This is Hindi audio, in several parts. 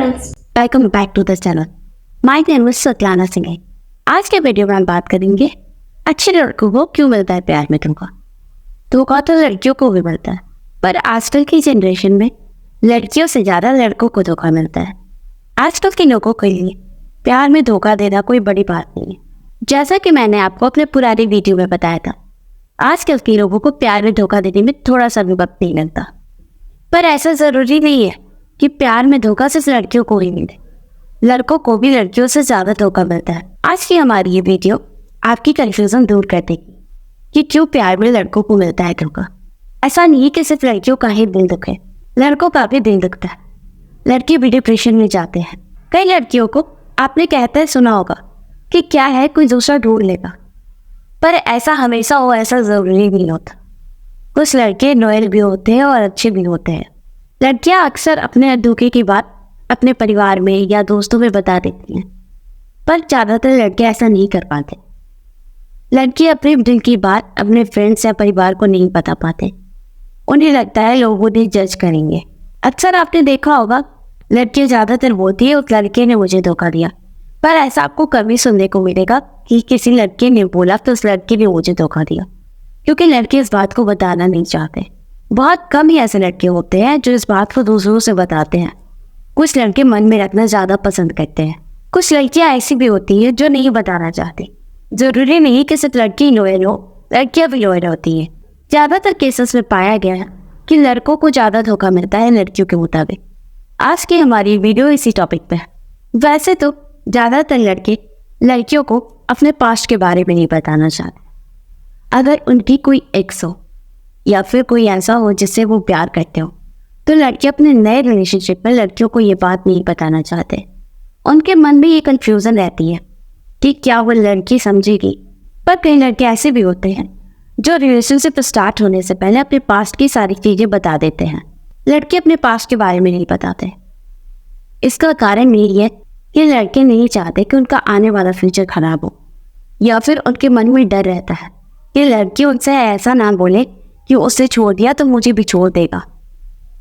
Friends, welcome back to the channel. My name is Satyana Singh. आज के वीडियो में हम बात करेंगे अच्छे लड़कों को क्यों मिलता है प्यार में धोखा। धोखा तो लड़कियों को भी मिलता है, पर आजकल की जनरेशन में लड़कियों से ज़्यादा लड़कों को धोखा मिलता है। आजकल के लोगों के लिए प्यार में धोखा देना कोई बड़ी बात नहीं है। जैसा कि मैंने आपको अपने पुराने वीडियो में बताया था, आजकल के लोगों को प्यार में धोखा देने में थोड़ा सा भी वक्त नहीं लगता। पर ऐसा ज़रूरी नहीं है कि प्यार में धोखा सिर्फ लड़कियों को ही मिले, लड़कों को भी लड़कियों से ज़्यादा धोखा मिलता है। आज की हमारी ये वीडियो आपकी कन्फ्यूज़न दूर कर देगी कि क्यों प्यार में लड़कों को मिलता है धोखा। ऐसा नहीं कि सिर्फ लड़कियों का ही दिल दुखे, लड़कों का भी दिल दुखता है। लड़के भी डिप्रेशन में जाते हैं। कई लड़कियों को आपने कहते सुना होगा कि क्या है कोई दूसरा ढूंढ लेगा, पर ऐसा हमेशा हो ऐसा ज़रूरी नहीं होता। कुछ लड़के लॉयल भी होते हैं और अच्छे भी होते हैं। लड़कियां अक्सर अपने धोखे की बात अपने परिवार में या दोस्तों में बता देती हैं, पर ज़्यादातर लड़के ऐसा नहीं कर पाते। लड़के अपने दिल की बात अपने फ्रेंड्स या परिवार को नहीं बता पाते। उन्हें लगता है लोग उन्हें जज करेंगे। अक्सर आपने देखा होगा लड़कियां ज़्यादातर बोलती है उस लड़के ने मुझे धोखा दिया, पर ऐसा आपको कभी सुनने को मिलेगा कि किसी लड़के ने बोला तो उस लड़के ने मुझे धोखा दिया, क्योंकि लड़के इस बात को बताना नहीं चाहते। बहुत कम ही ऐसे लड़के होते हैं जो इस बात को दूसरों से बताते हैं। कुछ लड़के मन में रखना ज़्यादा पसंद करते हैं। कुछ लड़कियां ऐसी भी होती हैं जो नहीं बताना चाहती। ज़रूरी नहीं कि सिर्फ लड़की लॉयल हो, लड़कियां भी लॉयल होती हैं। ज़्यादातर केसेस में पाया गया है कि लड़कों को ज़्यादा धोखा मिलता है लड़कियों के मुताबिक। आज की हमारी वीडियो इसी टॉपिक पे है। वैसे तो ज़्यादातर लड़के लड़कियों को अपने पास्ट के बारे में नहीं बताना चाहते। अगर उनकी कोई एक्स हो या फिर कोई ऐसा हो जिससे वो प्यार करते हो, तो लड़के अपने नए रिलेशनशिप में लड़कियों को ये बात नहीं बताना चाहते। उनके मन में ये कन्फ्यूज़न रहती है कि क्या वो लड़की समझेगी। पर कई लड़के ऐसे भी होते हैं जो रिलेशनशिप स्टार्ट होने से पहले अपने पास्ट की सारी चीज़ें बता देते हैं। लड़के अपने पास्ट के बारे में नहीं बताते। इसका कारण यही है कि लड़के नहीं चाहते कि उनका आने वाला फ्यूचर खराब हो, या फिर उनके मन में डर रहता है कि लड़की उनसे ऐसा ना बोले कि उसे छोड़ दिया तो मुझे भी छोड़ देगा।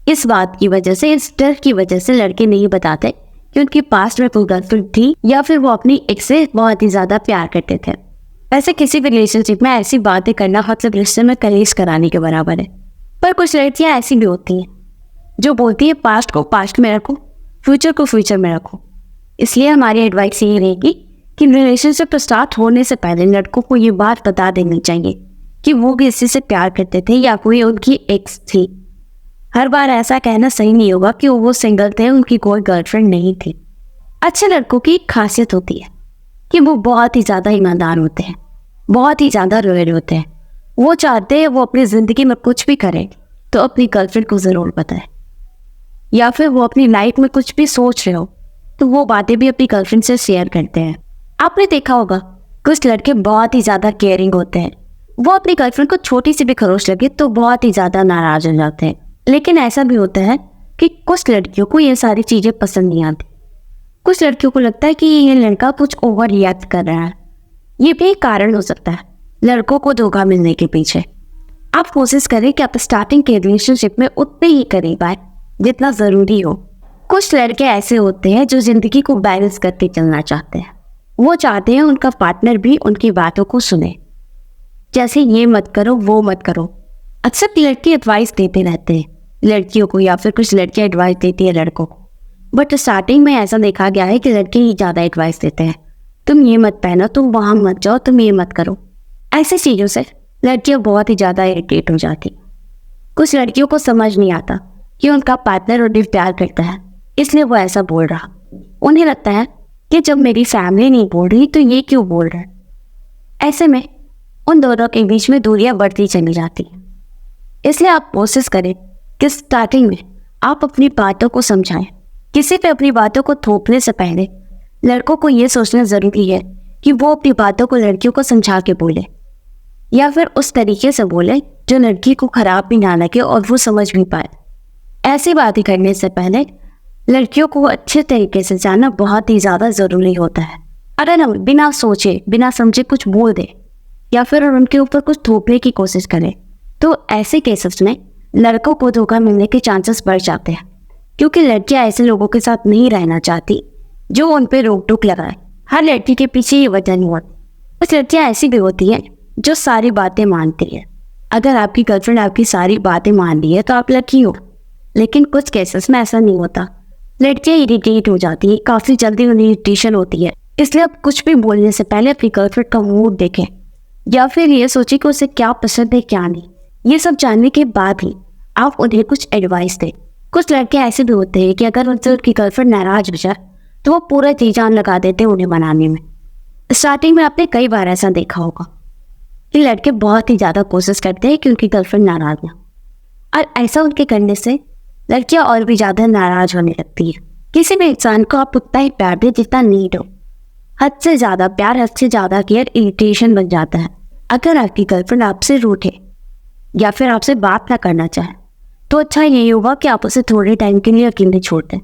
इस बात की वजह से, इस डर की वजह से लड़के नहीं बताते कि उनकी पास्ट में कोई गर्लफ्रेंड थी या फिर वो अपनी एक्स से बहुत ही ज़्यादा प्यार करते थे। वैसे किसी भी रिलेशनशिप में ऐसी बातें करना मतलब रिश्ते में कलेश कराने के बराबर है। पर कुछ लड़कियाँ ऐसी भी होती हैं जो बोलती है पास्ट को पास्ट में रखो, फ्यूचर को फ्यूचर में रखो। इसलिए हमारी एडवाइस ये रहेगी कि रिलेशनशिप स्टार्ट होने से पहले लड़कों को ये बात बता देनी चाहिए कि वो किसी से प्यार करते थे या कोई उनकी एक्स थी। हर बार ऐसा कहना सही नहीं होगा कि वो सिंगल थे, उनकी कोई गर्लफ्रेंड नहीं थी। अच्छे लड़कों की एक खासियत होती है कि वो बहुत ही ज़्यादा ईमानदार होते हैं, बहुत ही ज़्यादा लॉयल होते हैं। वो चाहते हैं वो अपनी ज़िंदगी में कुछ भी करें तो अपनी गर्लफ्रेंड को ज़रूर बताएं, या फिर वो अपनी लाइफ में कुछ भी सोच रहे हो तो वो बातें भी अपनी गर्लफ्रेंड से शेयर करते हैं। आपने देखा होगा कुछ लड़के बहुत ही ज़्यादा केयरिंग होते हैं। वो अपनी गर्लफ्रेंड को छोटी सी भी खरोच लगे तो बहुत ही ज़्यादा नाराज़ हो जाते हैं। लेकिन ऐसा भी होता है कि कुछ लड़कियों को ये सारी चीज़ें पसंद नहीं आती। कुछ लड़कियों को लगता है कि ये लड़का कुछ ओवर रिएक्ट कर रहा है। ये भी एक कारण हो सकता है लड़कों को धोखा मिलने के पीछे। आप कोशिश करें कि आप स्टार्टिंग के रिलेशनशिप में उतने ही करीब आए जितना ज़रूरी हो। कुछ लड़के ऐसे होते हैं जो ज़िंदगी को बैलेंस करके चलना चाहते हैं। वो चाहते हैं उनका पार्टनर भी उनकी बातों को सुने, जैसे ये मत करो वो मत करो। अक्सर लड़के एडवाइस देते रहते हैं लड़कियों को, या फिर कुछ लड़कियां एडवाइस देती है लड़कों को। बट स्टार्टिंग में ऐसा देखा गया है कि लड़के ही ज़्यादा एडवाइस देते हैं। तुम ये मत पहनो, तुम वहाँ मत जाओ, तुम ये मत करो। ऐसी चीज़ों से लड़कियाँ बहुत ही ज़्यादा इरिटेट हो जाती। कुछ लड़कियों को समझ नहीं आता कि उनका पार्टनर उन्हें प्यार करता है, इसलिए वो ऐसा बोल रहा। उन्हें लगता है कि जब मेरी फैमिली नहीं बोल रही तो ये क्यों बोल रहा है। ऐसे में उन दोनों के बीच में दूरियां बढ़ती चली जाती। इसलिए आप कोशिश करें कि स्टार्टिंग में आप अपनी बातों को समझाएं। किसी पे अपनी बातों को थोपने से पहले लड़कों को ये सोचना ज़रूरी है कि वो अपनी बातों को लड़कियों को समझा के बोले, या फिर उस तरीके से बोले जो लड़की को ख़राब भी ना लगे और वो समझ भी पाए। ऐसी बातें करने से पहले लड़कियों को अच्छे तरीके से जानना बहुत ही ज़्यादा ज़रूरी होता है। अगर हम बिना सोचे बिना समझे कुछ बोल दें या फिर उनके ऊपर कुछ थोपने की कोशिश करें तो ऐसे केसेस में लड़कों को धोखा मिलने के चांसेस बढ़ जाते हैं। क्योंकि लड़कियां ऐसे लोगों के साथ नहीं रहना चाहती जो उन पे रोक टोक लगाए। हर लड़की के पीछे ये वजह नहीं होती। कुछ लड़कियां ऐसी भी होती हैं जो सारी बातें मानती है। अगर आपकी गर्लफ्रेंड आपकी सारी बातें मान ली है तो आप लकी हो, लेकिन कुछ केसेस में ऐसा नहीं होता। लड़कियां इरिटेट हो जाती है, काफ़ी जल्दी उन्हें इरिटेशन होती है। इसलिए आप कुछ भी बोलने से पहले अपनी गर्लफ्रेंड का मूड देखें, या फिर ये सोचें कि उसे क्या पसंद है क्या नहीं। ये सब जानने के बाद ही आप उन्हें कुछ एडवाइस दें। कुछ लड़के ऐसे भी होते हैं कि अगर उनसे उनकी गर्लफ्रेंड नाराज हो जाए तो वो पूरा जी जान लगा देते हैं उन्हें मनाने में। स्टार्टिंग में आपने कई बार ऐसा देखा होगा कि लड़के बहुत ही ज़्यादा कोशिश करते हैं कि उनकी गर्लफ्रेंड नाराज ना, और ऐसा उनके करने से लड़कियां और भी ज़्यादा नाराज होने लगती है। किसी भी इंसान को आप उतना ही प्यार दें जितना नीड हो। हद से ज़्यादा प्यार, हद से ज़्यादा केयर इरिटेशन बन जाता है। अगर आपकी गर्लफ्रेंड आपसे रूठे या फिर आपसे बात ना करना चाहे तो अच्छा यही होगा कि आप उसे थोड़े टाइम के लिए अकेले छोड़ दें।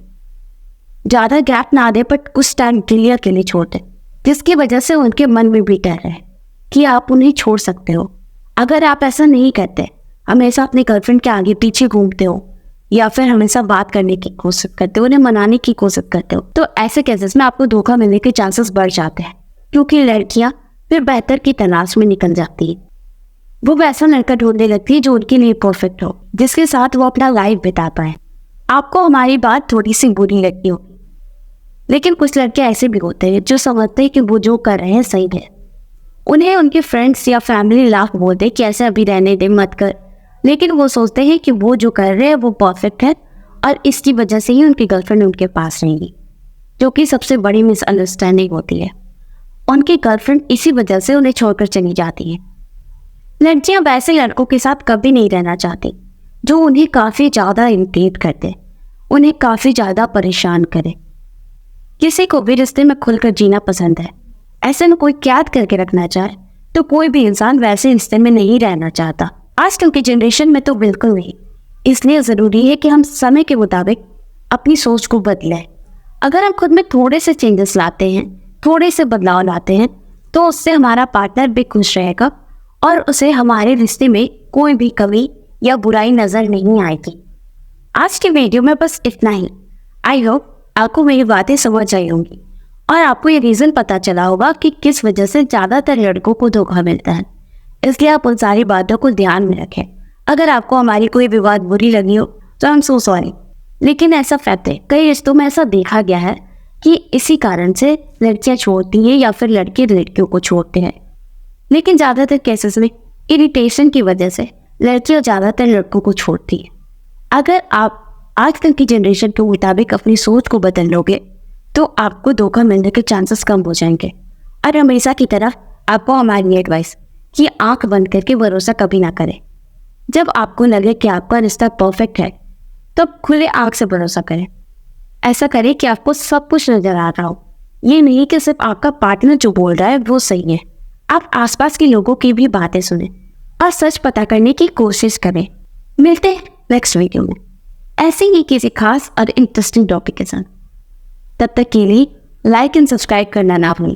ज़्यादा गैप ना दें, बट कुछ टाइम के लिए अकेले छोड़ दें, जिसकी वजह से उनके मन में भी डर रहे कि आप उन्हें छोड़ सकते हो। अगर आप ऐसा नहीं करते, हमेशा अपनी गर्लफ्रेंड के आगे पीछे घूमते हो या फिर हमेशा बात करने की कोशिश करते हो, उन्हें मनाने की कोशिश करते हो, तो ऐसे केसेस में आपको धोखा मिलने के चांसेस बढ़ जाते हैं। क्योंकि लड़कियां फिर बेहतर की तलाश में निकल जाती है। वो वैसा लड़का ढूंढने लगती है जो उनके लिए परफेक्ट हो, जिसके साथ वो अपना लाइफ बिता पाए। आपको हमारी बात थोड़ी सी बुरी लगती होगी, लेकिन कुछ लड़के ऐसे भी होते हैं जो समझते हैं कि वो जो कर रहे हैं सही है। उन्हें उनके फ्रेंड्स या फैमिली लाख बोलते हैं कि ऐसे अभी रहने दे, मत कर, लेकिन वो सोचते हैं कि वो जो कर रहे हैं वो परफेक्ट है और इसकी वजह से ही उनकी गर्लफ्रेंड उनके पास रहेगी, जो कि सबसे बड़ी मिसअंडरस्टैंडिंग होती है। उनकी गर्लफ्रेंड इसी वजह से उन्हें छोड़कर चली जाती है। लड़कियां वैसे लड़कों के साथ कभी नहीं रहना चाहती जो उन्हें काफ़ी ज़्यादा इरिटेट करते, उन्हें काफ़ी ज़्यादा परेशान करे। किसी को भी रिश्ते में खुलकर जीना पसंद है। ऐसे में कोई कैद करके रखना चाहे तो कोई भी इंसान वैसे रिश्ते में नहीं रहना चाहता। आजकल की जनरेशन में तो बिल्कुल नहीं। इसलिए ज़रूरी है कि हम समय के मुताबिक अपनी सोच को बदलें। अगर हम खुद में थोड़े से चेंजेस लाते हैं, थोड़े से बदलाव लाते हैं, तो उससे हमारा पार्टनर भी खुश रहेगा और उसे हमारे रिश्ते में कोई भी कमी या बुराई नज़र नहीं आएगी। आज की वीडियो में बस इतना ही। आई होप आपको मेरी बातें समझ आई होंगी और आपको ये रीज़न पता चला होगा कि किस वजह से ज़्यादातर लड़कों को धोखा मिलता है। इसलिए आप उन सारी बातों को ध्यान में रखें। अगर आपको हमारी कोई भी बात बुरी लगी हो तो आई एम सो सॉरी, लेकिन ऐसा फैक्ट है, कई रिश्तों में ऐसा देखा गया है कि इसी कारण से लड़कियां छोड़ती हैं या फिर लड़के लड़कियों को छोड़ते हैं। लेकिन ज़्यादातर केसेस में इरिटेशन की वजह से लड़कियां ज़्यादातर लड़कों को छोड़ती हैं। अगर आप आजकल की जनरेशन के मुताबिक अपनी सोच को बदल लोगे तो आपको धोखा मिलने के चांसेस कम हो जाएंगे। और हमेशा की तरह आपको हमारी एडवाइस कि आंख बंद करके भरोसा कभी ना करें। जब आपको लगे कि आपका रिश्ता परफेक्ट है तो खुले आंख से भरोसा करें। ऐसा करें कि आपको सब कुछ नजर आ रहा हो, ये नहीं कि सिर्फ आपका पार्टनर जो बोल रहा है वो सही है। आप आसपास के लोगों की भी बातें सुनें और सच पता करने की कोशिश करें। मिलते हैं नेक्स्ट वीडियो में ऐसे ही किसी खास और इंटरेस्टिंग टॉपिक के साथ। तब तक के लिए लाइक एंड सब्सक्राइब करना ना भूलें।